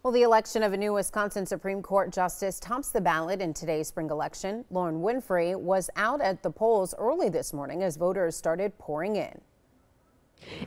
Well, the election of a new Wisconsin Supreme Court justice tops the ballot in today's spring election. Lauren Winfrey was out at the polls early this morning as voters started pouring in.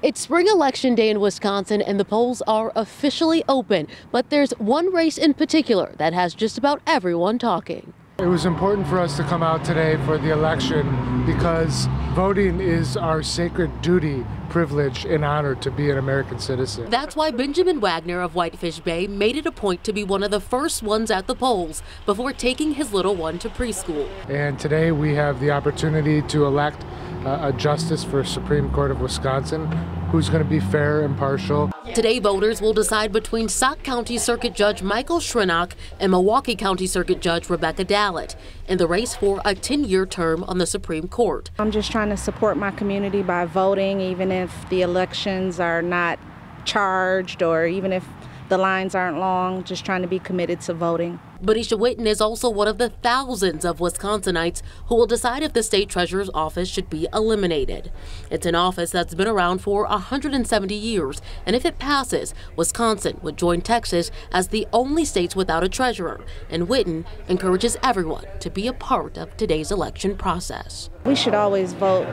It's spring election day in Wisconsin and the polls are officially open, but there's one race in particular that has just about everyone talking. It was important for us to come out today for the election because voting is our sacred duty, privilege, and honor to be an American citizen. That's why Benjamin Wagner of Whitefish Bay made it a point to be one of the first ones at the polls before taking his little one to preschool. And today we have the opportunity to elect a justice for Supreme Court of Wisconsin who's going to be fair, impartial. Today voters will decide between Sauk County Circuit Judge Michael Shrinock and Milwaukee County Circuit Judge Rebecca Dallett in the race for a 10-year term on the Supreme Court. I'm just trying to support my community by voting, even if the elections are not charged or even if the lines aren't long, just trying to be committed to voting. Bodisha Witten is also one of the thousands of Wisconsinites who will decide if the state treasurer's office should be eliminated. It's an office that's been around for 170 years, and if it passes, Wisconsin would join Texas as the only states without a treasurer. And Witten encourages everyone to be a part of today's election process. We should always vote.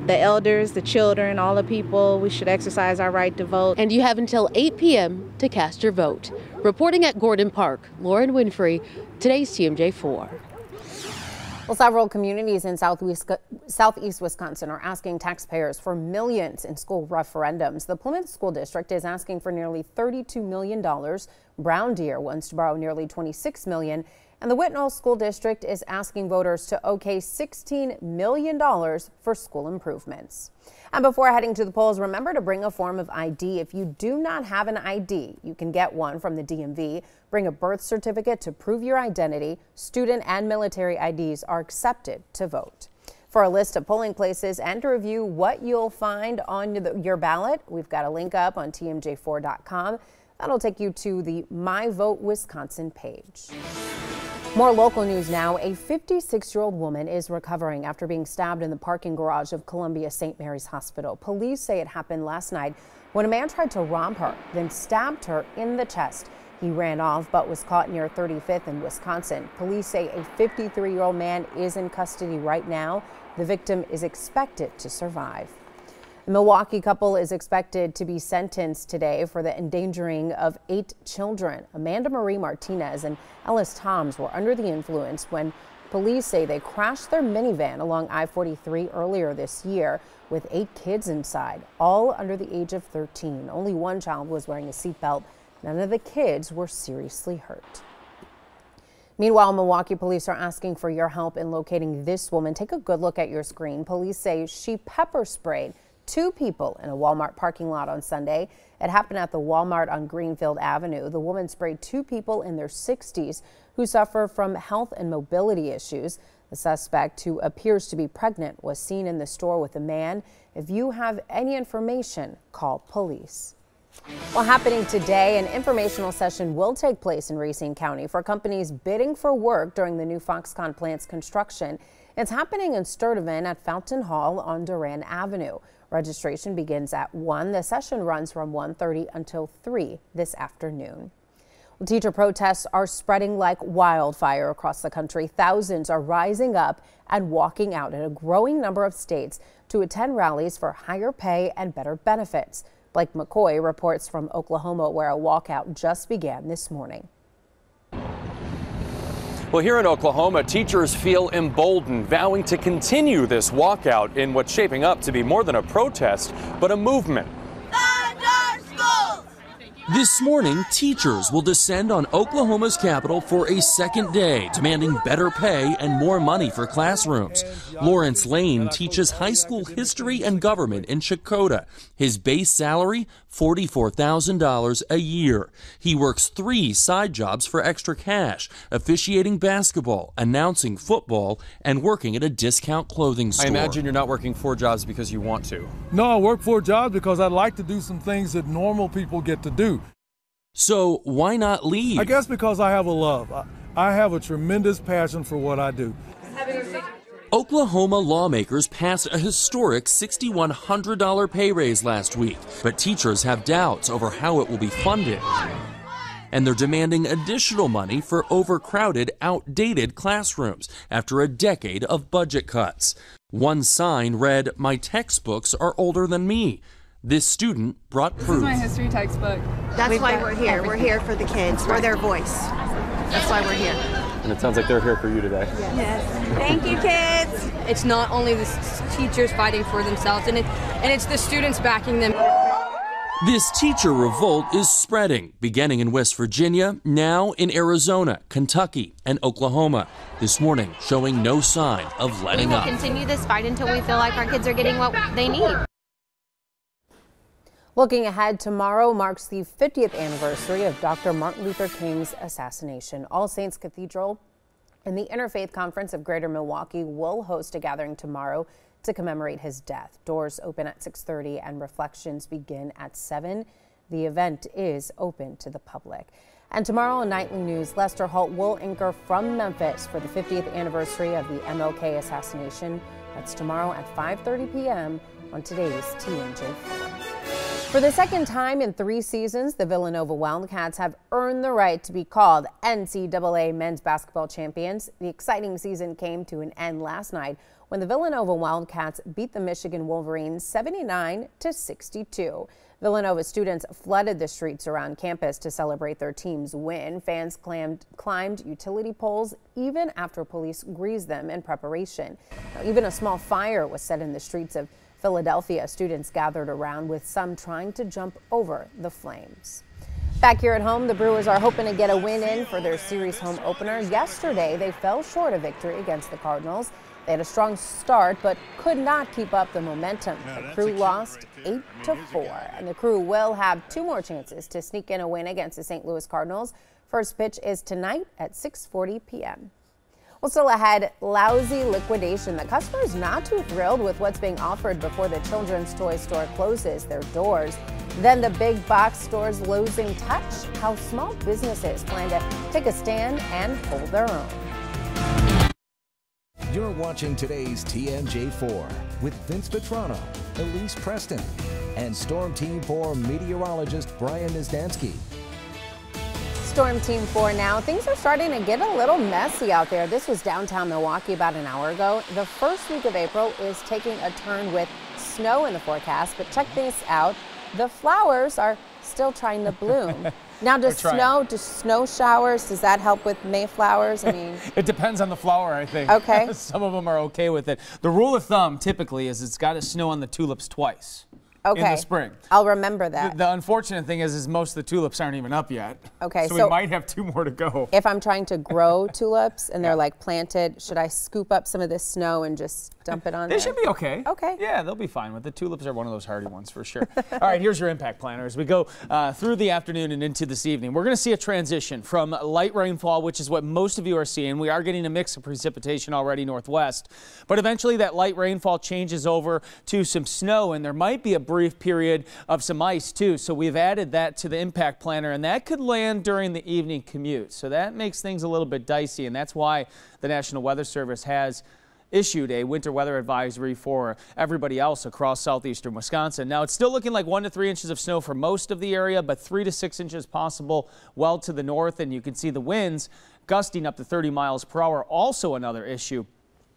The elders, the children, all the people, we should exercise our right to vote. And you have until 8 p.m. to cast your vote. Reporting at Gordon Park, Lauren Winfrey, today's TMJ4. Well, several communities in southeast Wisconsin are asking taxpayers for millions in school referendums. The Plymouth School District is asking for nearly $32 million. Brown Deer wants to borrow nearly $26 million. And the Whitnall School District is asking voters to okay $16 million for school improvements. And before heading to the polls, remember to bring a form of ID. If you do not have an ID, you can get one from the DMV. Bring a birth certificate to prove your identity. Student and military IDs are accepted to vote. For a list of polling places and to review what you'll find on your ballot, we've got a link up on TMJ4.com. That'll take you to the My Vote Wisconsin page. More local news now. A 56-year-old woman is recovering after being stabbed in the parking garage of Columbia St. Mary's Hospital. Police say it happened last night when a man tried to rob her, then stabbed her in the chest. He ran off but was caught near 35th in Wisconsin. Police say a 53-year-old man is in custody right now. The victim is expected to survive. A Milwaukee couple is expected to be sentenced today for the endangering of 8 children. Amanda Marie Martinez and Ellis Toms were under the influence when police say they crashed their minivan along I-43 earlier this year with 8 kids inside, all under the age of 13. Only one child was wearing a seatbelt. None of the kids were seriously hurt. Meanwhile, Milwaukee police are asking for your help in locating this woman. Take a good look at your screen. Police say she pepper sprayed 2 people in a Walmart parking lot on Sunday. It happened at the Walmart on Greenfield Avenue. The woman sprayed 2 people in their 60s who suffer from health and mobility issues. The suspect, who appears to be pregnant, was seen in the store with a man. If you have any information, call police. Well, happening today, an informational session will take place in Racine County for companies bidding for work during the new Foxconn plant's construction. It's happening in Sturtevant at Fountain Hall on Duran Avenue. Registration begins at 1. The session runs from 1:30 until 3 this afternoon. Well, teacher protests are spreading like wildfire across the country. Thousands are rising up and walking out in a growing number of states to attend rallies for higher pay and better benefits. Blake McCoy reports from Oklahoma, where a walkout just began this morning. Well, here in Oklahoma, teachers feel emboldened, vowing to continue this walkout in what's shaping up to be more than a protest, but a movement. This morning, teachers will descend on Oklahoma's Capitol for a second day, demanding better pay and more money for classrooms. Lawrence Lane teaches high school history and government in Chakotah. His base salary, $44,000 a year. He works 3 side jobs for extra cash, officiating basketball, announcing football, and working at a discount clothing store. I imagine you're not working 4 jobs because you want to. No, I work 4 jobs because I'd like to do some things that normal people get to do. So why not leave? I guess because I have a love. I have a tremendous passion for what I do. Oklahoma lawmakers passed a historic $6,100 pay raise last week, but teachers have doubts over how it will be funded. And they're demanding additional money for overcrowded, outdated classrooms after a decade of budget cuts. One sign read, "My textbooks are older than me." This student brought proof. This is my history textbook. That's why we're here. We're here for the kids. We're their voice. That's why we're here. And it sounds like they're here for you today. Yes. Thank you, kids. It's not only the teachers fighting for themselves, and it's the students backing them. This teacher revolt is spreading, beginning in West Virginia, now in Arizona, Kentucky, and Oklahoma. This morning, showing no sign of letting up. We will continue this fight until we feel like our kids are getting what they need. Looking ahead, tomorrow marks the 50th anniversary of Dr. Martin Luther King's assassination. All Saints Cathedral and the Interfaith Conference of Greater Milwaukee will host a gathering tomorrow to commemorate his death. Doors open at 6:30 and reflections begin at 7. The event is open to the public. And tomorrow on Nightly News, Lester Holt will anchor from Memphis for the 50th anniversary of the MLK assassination. That's tomorrow at 5:30 p.m. on today's TMJ4. For the second time in 3 seasons, the Villanova Wildcats have earned the right to be called NCAA men's basketball champions. The exciting season came to an end last night when the Villanova Wildcats beat the Michigan Wolverines 79-62. Villanova students flooded the streets around campus to celebrate their team's win. Fans climbed utility poles even after police greased them in preparation. Now, even a small fire was set in the streets of Philadelphia. Students gathered around, with some trying to jump over the flames. Back here at home, the Brewers are hoping to get a win in for their series home opener. Yesterday, they fell short of victory against the Cardinals. They had a strong start, but could not keep up the momentum. The Crew lost 8-4, and the Crew will have 2 more chances to sneak in a win against the St. Louis Cardinals. First pitch is tonight at 6:40 p.m. Well, still ahead, lousy liquidation. The customer is not too thrilled with what's being offered before the children's toy store closes their doors. Then the big box stores losing touch. How small businesses plan to take a stand and hold their own. You're watching today's TMJ4 with Vince Petrano, Elise Preston, and Storm Team 4 meteorologist Brian Nizdansky. Storm Team 4 now. Things are starting to get a little messy out there. This was downtown Milwaukee about an hour ago. The first week of April is taking a turn with snow in the forecast, but check this out. The flowers are still trying to bloom. Now, do snow showers, does that help with Mayflowers? I mean, it depends on the flower, I think. Okay. Some of them are okay with it. The rule of thumb typically is it's got to snow on the tulips twice. Okay. In the spring. I'll remember that. The unfortunate thing is most of the tulips aren't even up yet. Okay. So we might have 2 more to go. If I'm trying to grow tulips and they're like planted, should I scoop up some of this snow and just dump it on there? They should be okay. Okay. Yeah, they'll be fine with it. Tulips are one of those hardy ones for sure. All right, here's your impact planner. As we go through the afternoon and into this evening, we're going to see a transition from light rainfall, which is what most of you are seeing. We are getting a mix of precipitation already northwest, but eventually that light rainfall changes over to some snow, and there might be a brief period of some ice too. So we've added that to the impact planner, and that could land during the evening commute. So that makes things a little bit dicey, and that's why the National Weather Service has issued a winter weather advisory for everybody else across southeastern Wisconsin. Now, it's still looking like 1 to 3 inches of snow for most of the area, but 3 to 6 inches possible well to the north, and you can see the winds gusting up to 30 miles per hour. Also another issue.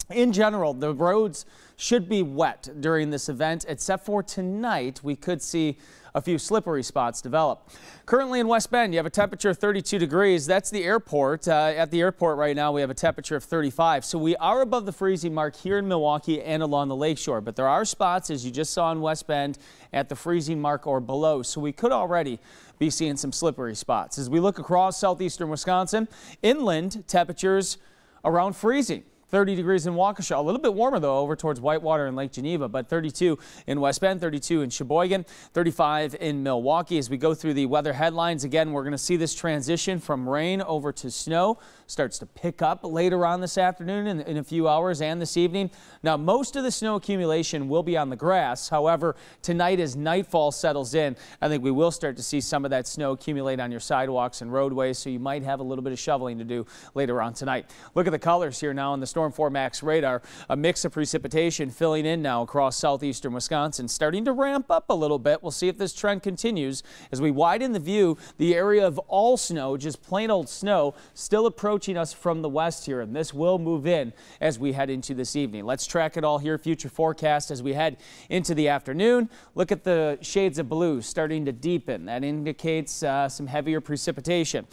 In general, the roads should be wet during this event, except for tonight. We could see a few slippery spots develop. Currently in West Bend, you have a temperature of 32 degrees. That's the airport. At the airport right now, we have a temperature of 35. So we are above the freezing mark here in Milwaukee and along the lakeshore. But there are spots, as you just saw in West Bend, at the freezing mark or below. So we could already be seeing some slippery spots. As we look across southeastern Wisconsin, inland temperatures around freezing. 30 degrees in Waukesha, a little bit warmer though over towards Whitewater and Lake Geneva, but 32 in West Bend, 32 in Sheboygan, 35 in Milwaukee. As we go through the weather headlines, again, we're going to see this transition from rain over to snow. Starts to pick up later on this afternoon in a few hours and this evening. Now, most of the snow accumulation will be on the grass. However, tonight as nightfall settles in, I think we will start to see some of that snow accumulate on your sidewalks and roadways, so you might have a little bit of shoveling to do later on tonight. Look at the colors here now in the storm Storm 4 Max radar. A mix of precipitation filling in now across southeastern Wisconsin, starting to ramp up a little bit. We'll see if this trend continues as we widen the view. The area of all snow, just plain old snow, still approaching us from the west here, and this will move in as we head into this evening. Let's track it all here. Future forecast as we head into the afternoon. Look at the shades of blue starting to deepen. That indicates some heavier precipitation.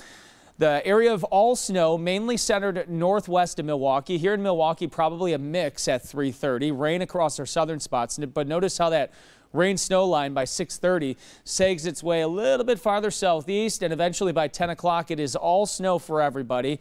The area of all snow mainly centered northwest of Milwaukee. Here in Milwaukee, probably a mix at 3:30. Rain across our southern spots, but notice how that rain-snow line by 6:30 sags its way a little bit farther southeast, and eventually by 10 o'clock it is all snow for everybody.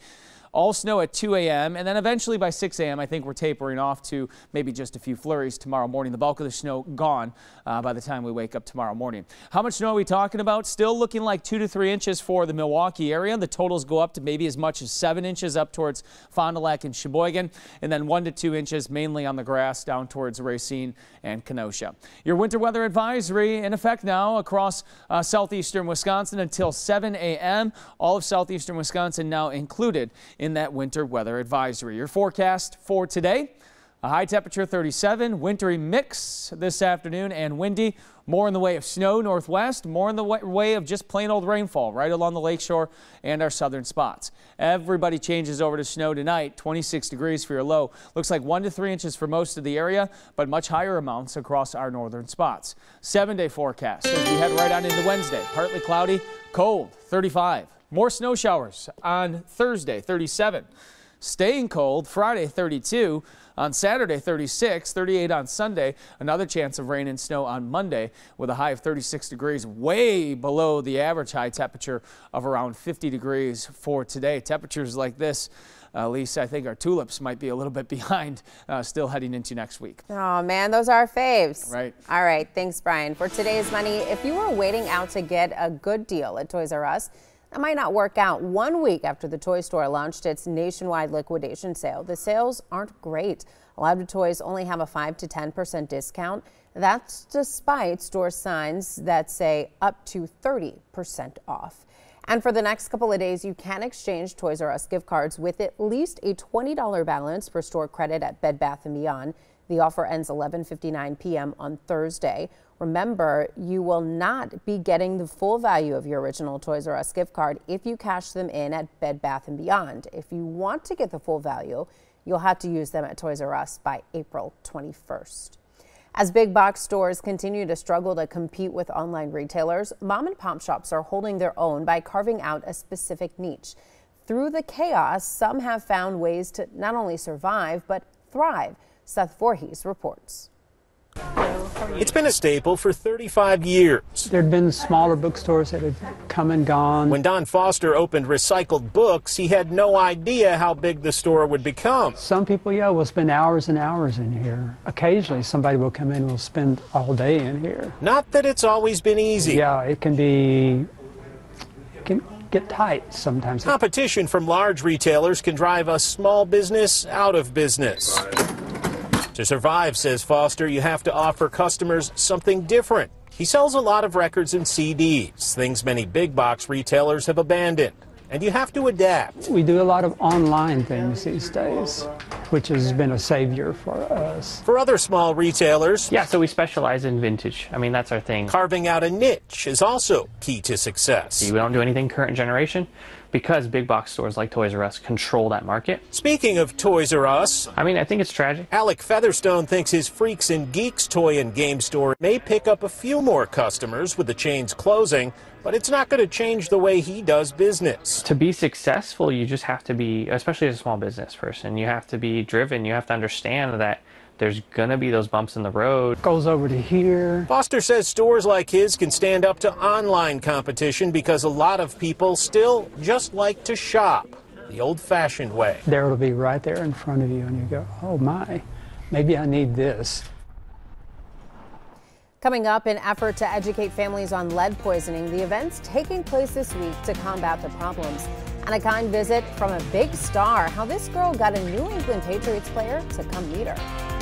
All snow at 2 a.m. and then eventually by 6 a.m. I think we're tapering off to maybe just a few flurries tomorrow morning. The bulk of the snow gone by the time we wake up tomorrow morning. How much snow are we talking about? Still looking like 2 to 3 inches for the Milwaukee area. The totals go up to maybe as much as 7 inches up towards Fond du Lac and Sheboygan, and then 1 to 2 inches mainly on the grass down towards Racine and Kenosha. Your winter weather advisory in effect now across southeastern Wisconsin until 7 a.m. All of southeastern Wisconsin now included in that winter weather advisory. Your forecast for today: a high temperature 37, wintry mix this afternoon and windy. More in the way of snow northwest, more in the way of just plain old rainfall right along the lakeshore and our southern spots. Everybody changes over to snow tonight. 26 degrees for your low. Looks like 1 to 3 inches for most of the area, but much higher amounts across our northern spots. 7-day forecast as we head right on into Wednesday. Partly cloudy, cold, 35. More snow showers on Thursday, 37. Staying cold Friday, 32. On Saturday, 36, 38 on Sunday. Another chance of rain and snow on Monday with a high of 36 degrees, way below the average high temperature of around 50 degrees for today. Temperatures like this, Lisa, I think our tulips might be a little bit behind still heading into next week. Oh, man, those are our faves. Right. All right. Thanks, Brian. For today's money, if you were waiting out to get a good deal at Toys R Us, that might not work out. 1 week after the toy store launched its nationwide liquidation sale, the sales aren't great. A lot of toys only have a 5 to 10% discount. That's despite store signs that say up to 30% off. And for the next couple of days, you can exchange Toys R Us gift cards with at least a $20 balance for store credit at Bed Bath & Beyond. The offer ends 11:59 p.m. on Thursday. Remember, you will not be getting the full value of your original Toys R Us gift card if you cash them in at Bed Bath & Beyond. If you want to get the full value, you'll have to use them at Toys R Us by April 21st. As big box stores continue to struggle to compete with online retailers, mom and pop shops are holding their own by carving out a specific niche. Through the chaos, some have found ways to not only survive, but thrive. Seth Voorhees reports. It's been a staple for 35 years. There'd been smaller bookstores that had come and gone. When Don Foster opened Recycled Books, he had no idea how big the store would become. Some people, will spend hours and hours in here. Occasionally, somebody will come in and will spend all day in here. Not that it's always been easy. Yeah, it can get tight sometimes. Competition from large retailers can drive a small business out of business. To survive, says Foster, you have to offer customers something different. He sells a lot of records and CDs, things many big box retailers have abandoned. And you have to adapt. We do a lot of online things these days, which has been a savior for us. For other small retailers, yeah, so we specialize in vintage. I mean, that's our thing. Carving out a niche is also key to success. We don't do anything current generation because big box stores like Toys R Us control that market. Speaking of Toys R Us, I think it's tragic. Alec Featherstone thinks his Freaks and Geeks toy and game store may pick up a few more customers with the chain's closing, but it's not going to change the way he does business. To be successful, you just have to be, especially as a small business person, you have to be driven. You have to understand that there's going to be those bumps in the road. Goes over to here. Foster says stores like his can stand up to online competition because a lot of people still just like to shop the old-fashioned way. There it'll be right there in front of you and you go, oh my, maybe I need this. Coming up, an effort to educate families on lead poisoning. The event's taking place this week to combat the problems. And a kind visit from a big star, how this girl got a New England Patriots player to come meet her.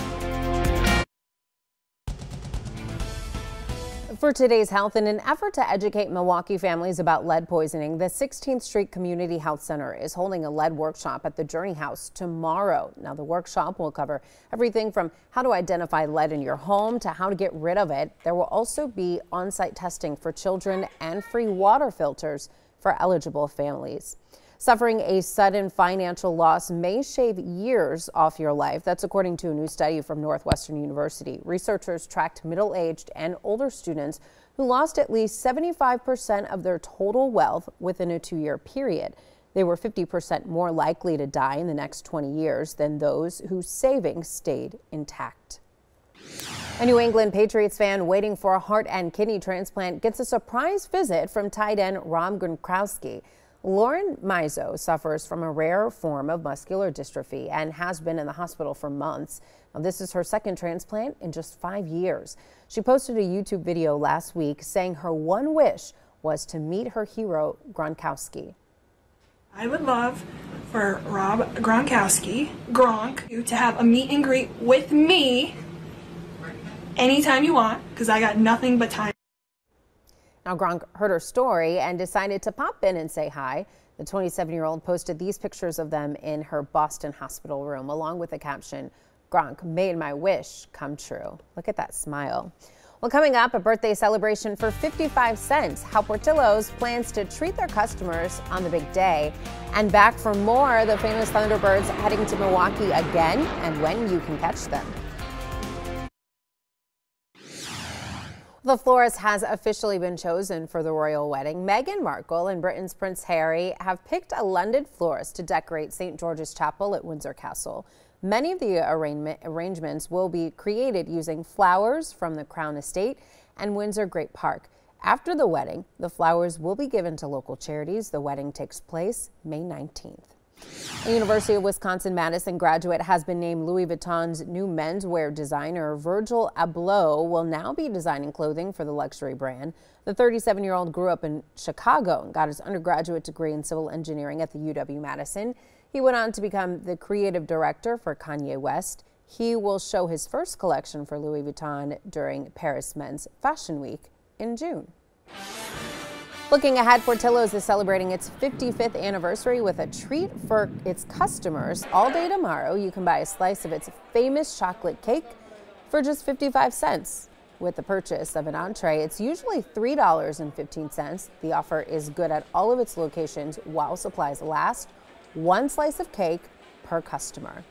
For today's health, in an effort to educate Milwaukee families about lead poisoning, the 16th Street Community Health Center is holding a lead workshop at the Journey House tomorrow. Now, the workshop will cover everything from how to identify lead in your home to how to get rid of it. There will also be on-site testing for children and free water filters for eligible families. Suffering a sudden financial loss may shave years off your life. That's according to a new study from Northwestern University. Researchers tracked middle-aged and older students who lost at least 75% of their total wealth within a 2-year period. They were 50% more likely to die in the next 20 years than those whose savings stayed intact. A New England Patriots fan waiting for a heart and kidney transplant gets a surprise visit from tight end Rob Gronkowski. Lauren Mizo suffers from a rare form of muscular dystrophy and has been in the hospital for months. Now, this is her second transplant in just 5 years. She posted a YouTube video last week saying her one wish was to meet her hero, Gronkowski. I would love for Rob Gronkowski, Gronk, to have a meet and greet with me anytime you want, because I got nothing but time. Now, Gronk heard her story and decided to pop in and say hi. The 27-year-old posted these pictures of them in her Boston hospital room, along with the caption, "Gronk made my wish come true." Look at that smile. Well, coming up, a birthday celebration for 55 cents. How Portillo's plans to treat their customers on the big day. And back for more, the famous Thunderbirds heading to Milwaukee again and when you can catch them. The florist has officially been chosen for the royal wedding. Meghan Markle and Britain's Prince Harry have picked a London florist to decorate St. George's Chapel at Windsor Castle. Many of the arrangements will be created using flowers from the Crown Estate and Windsor Great Park. After the wedding, the flowers will be given to local charities. The wedding takes place May 19th. A University of Wisconsin-Madison graduate has been named Louis Vuitton's new menswear designer. Virgil Abloh will now be designing clothing for the luxury brand. The 37-year-old grew up in Chicago and got his undergraduate degree in civil engineering at the UW-Madison. He went on to become the creative director for Kanye West. He will show his first collection for Louis Vuitton during Paris Men's Fashion Week in June. Looking ahead, Portillo's is celebrating its 55th anniversary with a treat for its customers. All day tomorrow, you can buy a slice of its famous chocolate cake for just 55 cents. With the purchase of an entree, it's usually $3.15. The offer is good at all of its locations while supplies last. One slice of cake per customer.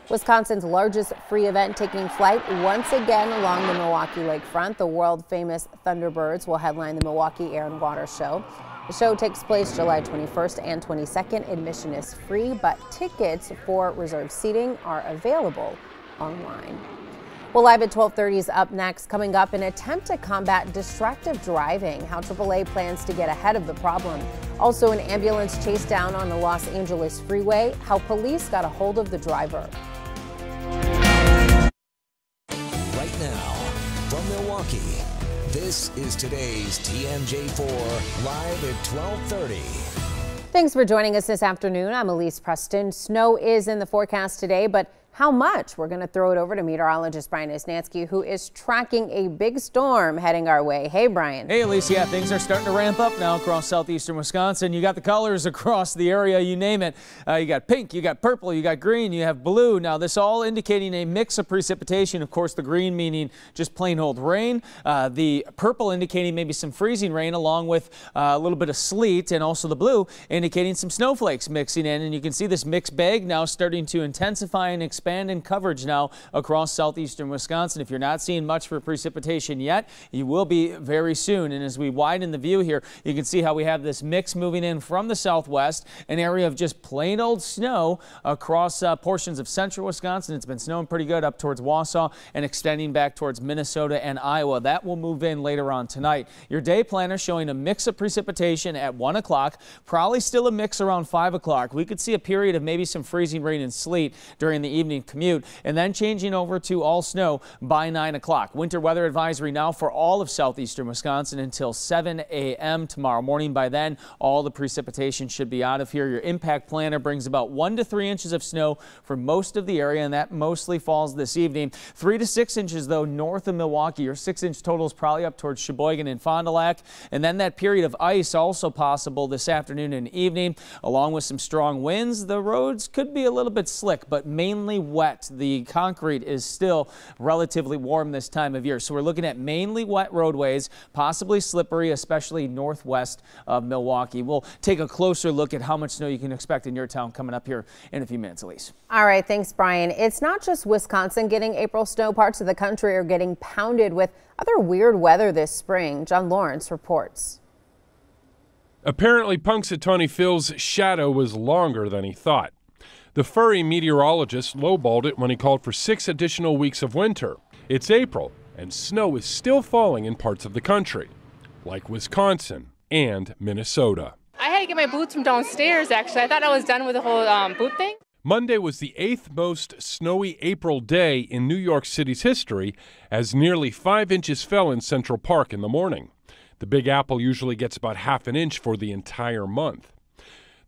Wisconsin's largest free event taking flight once again along the Milwaukee lakefront. The world-famous Thunderbirds will headline the Milwaukee Air and Water Show. The show takes place July 21st and 22nd. Admission is free, but tickets for reserved seating are available online. Well, Live at 12:30 is up next. Coming up, an attempt to combat distracted driving, how AAA plans to get ahead of the problem. Also, an ambulance chase down on the Los Angeles freeway, how police got a hold of the driver. Right now, from Milwaukee, this is today's TMJ4 Live at 12:30. Thanks for joining us this afternoon. I'm Elise Preston. Snow is in the forecast today, but how much? We're going to throw it over to meteorologist Brian Isnansky, who is tracking a big storm heading our way. Hey, Brian. Hey, Elise. Yeah, things are starting to ramp up now across southeastern Wisconsin. You got the colors across the area, you name it. You got pink, you got purple, you got green, you have blue. Now, this all indicating a mix of precipitation. Of course, the green meaning just plain old rain. The purple indicating maybe some freezing rain along with a little bit of sleet, and also the blue indicating some snowflakes mixing in. And you can see this mixed bag now starting to intensify and expand in coverage now across southeastern Wisconsin. If you're not seeing much for precipitation yet, you will be very soon. And as we widen the view here, you can see how we have this mix moving in from the southwest, an area of just plain old snow across portions of central Wisconsin. It's been snowing pretty good up towards Wausau and extending back towards Minnesota and Iowa. That will move in later on tonight. Your day planner showing a mix of precipitation at 1 o'clock, probably still a mix around 5 o'clock. We could see a period of maybe some freezing rain and sleet during the evening evening commute, and then changing over to all snow by 9 o'clock. Winter weather advisory now for all of southeastern Wisconsin until 7 a.m. tomorrow morning. By then, all the precipitation should be out of here. Your impact planner brings about 1 to 3 inches of snow for most of the area, and that mostly falls this evening. 3 to 6 inches, though, north of Milwaukee. Your 6-inch total is probably up towards Sheboygan and Fond du Lac. And then that period of ice also possible this afternoon and evening, along with some strong winds. The roads could be a little bit slick, but mainly wet. The concrete is still relatively warm this time of year. So we're looking at mainly wet roadways, possibly slippery, especially northwest of Milwaukee. We'll take a closer look at how much snow you can expect in your town coming up here in a few minutes, Elise. All right, thanks, Brian. It's not just Wisconsin getting April snow. Parts of the country are getting pounded with other weird weather this spring. John Lawrence reports. Apparently, Punxsutawney Phil's shadow was longer than he thought. The furry meteorologist lowballed it when he called for 6 additional weeks of winter. It's April, and snow is still falling in parts of the country, like Wisconsin and Minnesota. I had to get my boots from downstairs, actually. I thought I was done with the whole boot thing. Monday was the 8th most snowy April day in New York City's history, as nearly 5 inches fell in Central Park in the morning. The Big Apple usually gets about ½ an inch for the entire month.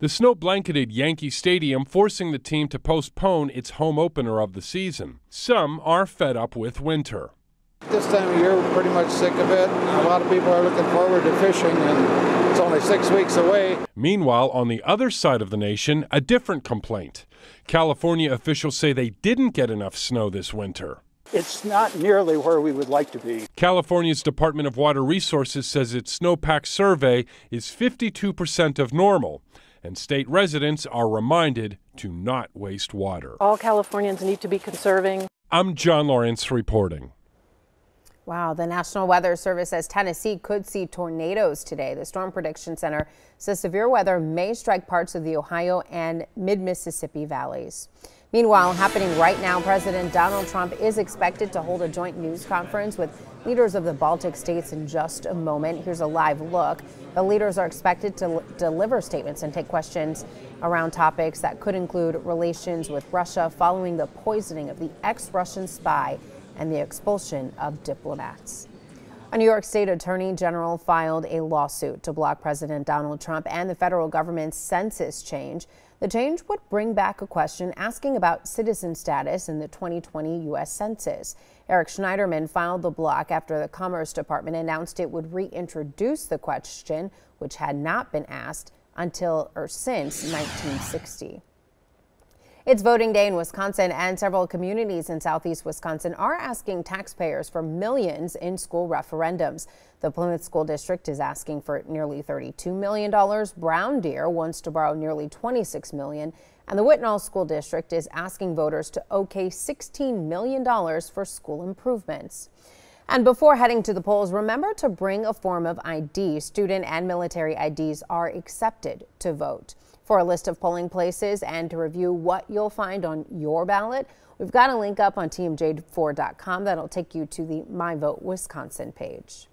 The snow blanketed Yankee Stadium, forcing the team to postpone its home opener of the season. Some are fed up with winter. This time of year, we're pretty much sick of it. A lot of people are looking forward to fishing, and it's only 6 weeks away. Meanwhile, on the other side of the nation, a different complaint. California officials say they didn't get enough snow this winter. It's not nearly where we would like to be. California's Department of Water Resources says its snowpack survey is 52% of normal, and state residents are reminded to not waste water. All Californians need to be conserving. I'm John Lawrence reporting. Wow, the National Weather Service says Tennessee could see tornadoes today. The Storm Prediction Center says severe weather may strike parts of the Ohio and mid-Mississippi valleys. Meanwhile, happening right now, President Donald Trump is expected to hold a joint news conference with leaders of the Baltic states in just a moment. Here's a live look. The leaders are expected to deliver statements and take questions around topics that could include relations with Russia following the poisoning of the ex-Russian spy and the expulsion of diplomats. A New York State Attorney General filed a lawsuit to block President Donald Trump and the federal government's census change. The change would bring back a question asking about citizen status in the 2020 U.S. Census. Eric Schneiderman filed the block after the Commerce Department announced it would reintroduce the question, which had not been asked since 1960. It's voting day in Wisconsin, and several communities in southeast Wisconsin are asking taxpayers for millions in school referendums. The Plymouth School District is asking for nearly $32 million. Brown Deer wants to borrow nearly $26 million. And the Whitnall School District is asking voters to okay $16 million for school improvements. And before heading to the polls, remember to bring a form of ID. Student and military IDs are accepted to vote. For a list of polling places and to review what you'll find on your ballot, we've got a link up on TMJ4.com that'll take you to the My Vote Wisconsin page.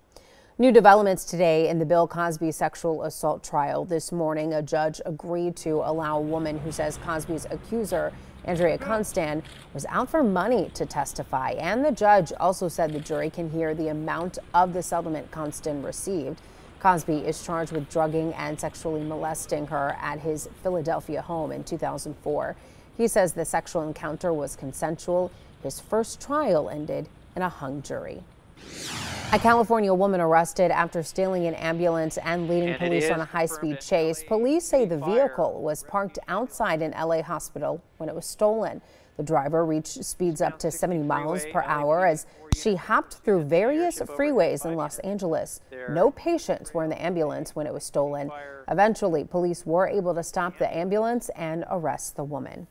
New developments today in the Bill Cosby sexual assault trial. This morning, a judge agreed to allow a woman who says Cosby's accuser, Andrea Constan, was out for money to testify. And the judge also said the jury can hear the amount of the settlement Constan received. Cosby is charged with drugging and sexually molesting her at his Philadelphia home in 2004. He says the sexual encounter was consensual. His first trial ended in a hung jury. A California woman arrested after stealing an ambulance and leading police on a high-speed chase. Police say the vehicle was parked outside an LA hospital when it was stolen. The driver reached speeds up to 70 miles per hour as she hopped through various freeways in Los Angeles. No patients were in the ambulance when it was stolen. Eventually, police were able to stop the ambulance and arrest the woman.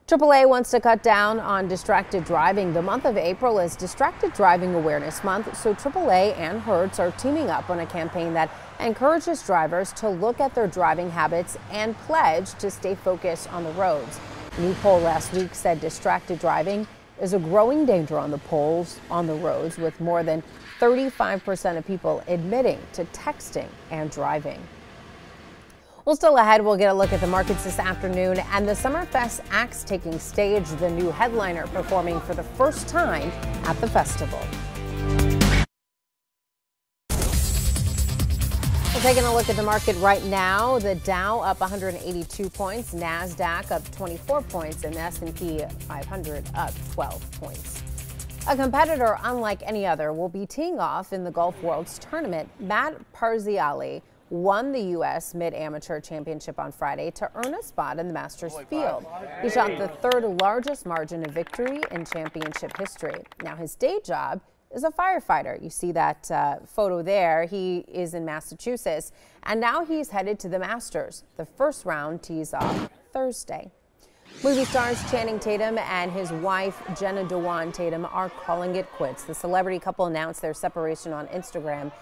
AAA wants to cut down on distracted driving. The month of April is Distracted Driving Awareness Month, so AAA and Hertz are teaming up on a campaign that encourages drivers to look at their driving habits and pledge to stay focused on the roads. A new poll last week said distracted driving is a growing danger on the roads, with more than 35% of people admitting to texting and driving. Well, still ahead, we'll get a look at the markets this afternoon and the Summerfest acts taking stage, the new headliner performing for the first time at the festival. We're taking a look at the market right now. The Dow up 182 points, NASDAQ up 24 points, and the S&P 500 up 12 points. A competitor unlike any other will be teeing off in the Golf World's tournament. Matt Parziale won the U.S. Mid-Amateur Championship on Friday to earn a spot in the Masters field. He shot the third largest margin of victory in championship history. Now, his day job is a firefighter. You see that photo there. He is in Massachusetts, and now he's headed to the Masters. The first round tees off Thursday. Movie stars Channing Tatum and his wife Jenna Dewan Tatum are calling it quits. The celebrity couple announced their separation on Instagram